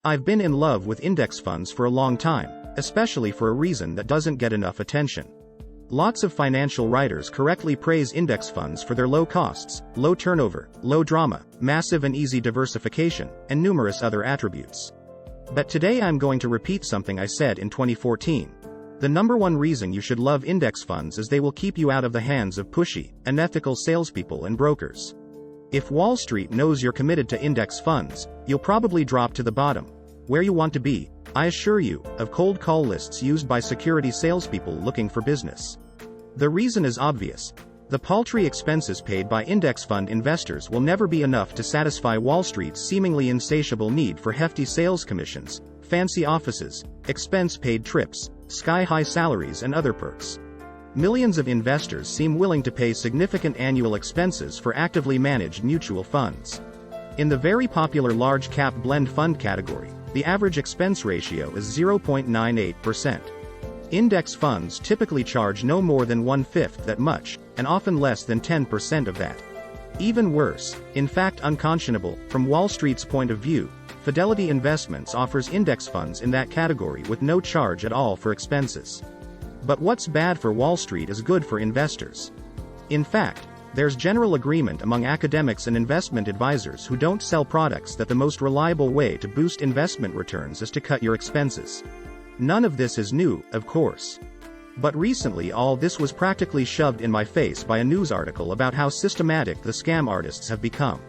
I've been in love with index funds for a long time, especially for a reason that doesn't get enough attention. Lots of financial writers correctly praise index funds for their low costs, low turnover, low drama, massive and easy diversification, and numerous other attributes. But today I'm going to repeat something I said in 2014. The number one reason you should love index funds is they will keep you out of the hands of pushy, unethical salespeople and brokers. If Wall Street knows you're committed to index funds, you'll probably drop to the bottom, where you want to be, I assure you, of cold call lists used by security salespeople looking for business. The reason is obvious. The paltry expenses paid by index fund investors will never be enough to satisfy Wall Street's seemingly insatiable need for hefty sales commissions, fancy offices, expense-paid trips, sky-high salaries and other perks. Millions of investors seem willing to pay significant annual expenses for actively managed mutual funds. In the very popular large-cap blend fund category, the average expense ratio is 0.98%. Index funds typically charge no more than 1/5 that much, and often less than 10% of that. Even worse, in fact unconscionable, from Wall Street's point of view, Fidelity Investments offers index funds in that category with no charge at all for expenses. But what's bad for Wall Street is good for investors. In fact, there's general agreement among academics and investment advisors who don't sell products that the most reliable way to boost investment returns is to cut your expenses. None of this is new, of course. But recently all this was practically shoved in my face by a news article about how systematic the scam artists have become.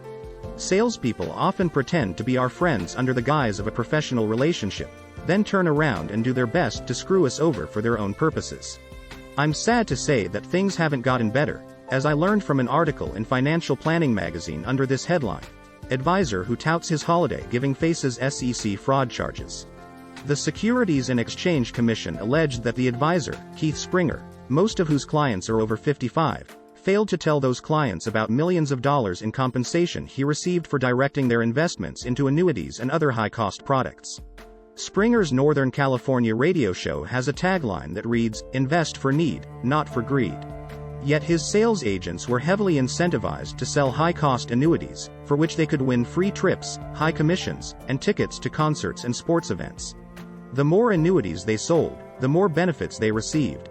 Salespeople often pretend to be our friends under the guise of a professional relationship, then turn around and do their best to screw us over for their own purposes. I'm sad to say that things haven't gotten better, as I learned from an article in Financial Planning magazine under this headline: Advisor who touts his holiday giving faces SEC fraud charges. The Securities and Exchange Commission alleged that the advisor, Keith Springer, most of whose clients are over 55, failed to tell those clients about millions of dollars in compensation he received for directing their investments into annuities and other high-cost products. Springer's Northern California radio show has a tagline that reads, "Invest for need, not for greed." Yet his sales agents were heavily incentivized to sell high-cost annuities, for which they could win free trips, high commissions, and tickets to concerts and sports events. The more annuities they sold, the more benefits they received.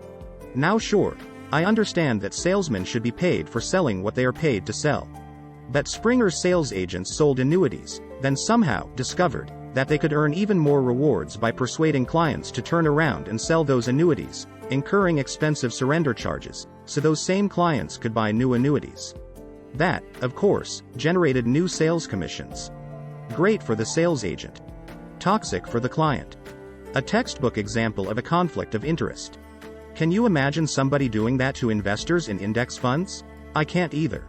Now sure, I understand that salesmen should be paid for selling what they are paid to sell. But Springer's sales agents sold annuities, then somehow discovered that they could earn even more rewards by persuading clients to turn around and sell those annuities, incurring expensive surrender charges, so those same clients could buy new annuities. That, of course, generated new sales commissions. Great for the sales agent. Toxic for the client. A textbook example of a conflict of interest. Can you imagine somebody doing that to investors in index funds? I can't either.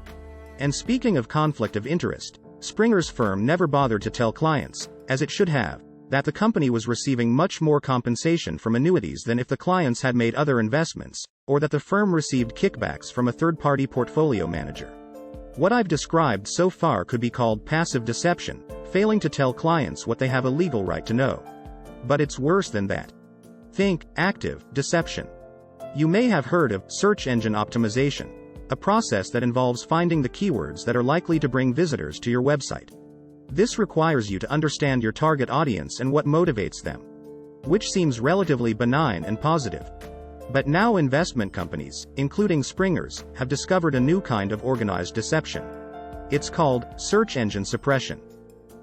And speaking of conflict of interest, Springer's firm never bothered to tell clients, as it should have, that the company was receiving much more compensation from annuities than if the clients had made other investments, or that the firm received kickbacks from a third-party portfolio manager. What I've described so far could be called passive deception, failing to tell clients what they have a legal right to know. But it's worse than that. Think active deception. You may have heard of search engine optimization, a process that involves finding the keywords that are likely to bring visitors to your website. This requires you to understand your target audience and what motivates them, which seems relatively benign and positive. But now investment companies, including Springer's, have discovered a new kind of organized deception. It's called search engine suppression.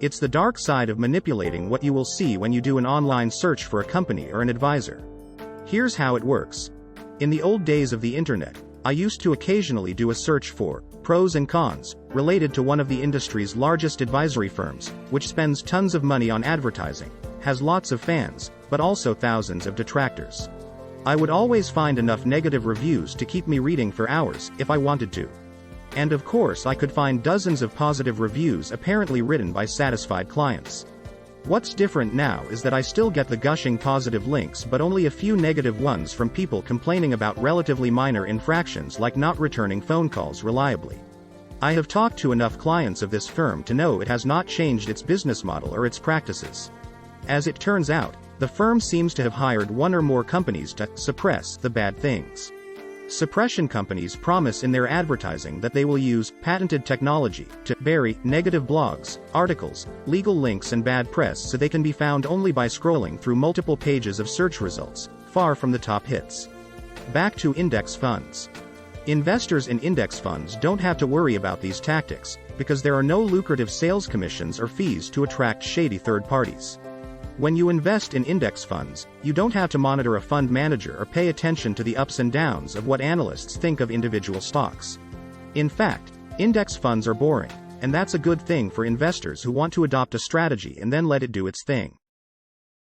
It's the dark side of manipulating what you will see when you do an online search for a company or an advisor. Here's how it works. In the old days of the internet, I used to occasionally do a search for pros and cons related to one of the industry's largest advisory firms, which spends tons of money on advertising, has lots of fans, but also thousands of detractors. I would always find enough negative reviews to keep me reading for hours, if I wanted to. And of course I could find dozens of positive reviews apparently written by satisfied clients. What's different now is that I still get the gushing positive links but only a few negative ones from people complaining about relatively minor infractions like not returning phone calls reliably. I have talked to enough clients of this firm to know it has not changed its business model or its practices. As it turns out, the firm seems to have hired one or more companies to suppress the bad things. Suppression companies promise in their advertising that they will use patented technology to bury negative blogs, articles, legal links and bad press so they can be found only by scrolling through multiple pages of search results, far from the top hits. Back to index funds. Investors in index funds don't have to worry about these tactics, because there are no lucrative sales commissions or fees to attract shady third parties. When you invest in index funds, you don't have to monitor a fund manager or pay attention to the ups and downs of what analysts think of individual stocks. In fact, index funds are boring, and that's a good thing for investors who want to adopt a strategy and then let it do its thing.